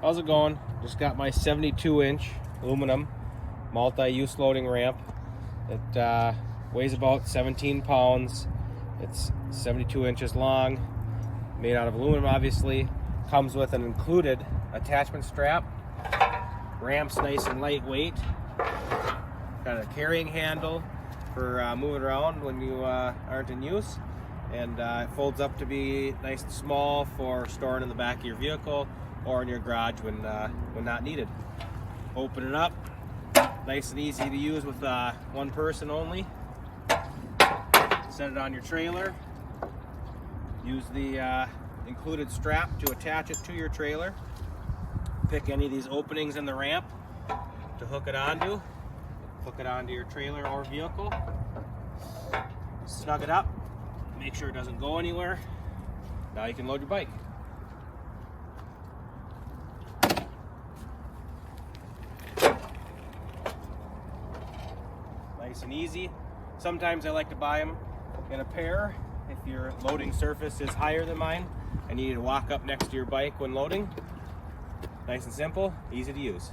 How's it going? Just got my 72-inch aluminum multi-use loading ramp. It weighs about 17 pounds. It's 72 inches long, made out of aluminum obviously. Comes with an included attachment strap. Ramp's nice and lightweight. Got a carrying handle for moving around when you aren't in use. And it folds up to be nice and small for storing in the back of your vehicle or in your garage when not needed. Open it up, nice and easy to use with one person only. Set it on your trailer. Use the included strap to attach it to your trailer. Pick any of these openings in the ramp to hook it onto. Hook it onto your trailer or vehicle. Snug it up. Make sure it doesn't go anywhere. Now you can load your bike. Nice and easy. Sometimes I like to buy them in a pair if your loading surface is higher than mine and you need to walk up next to your bike when loading. Nice and simple, easy to use.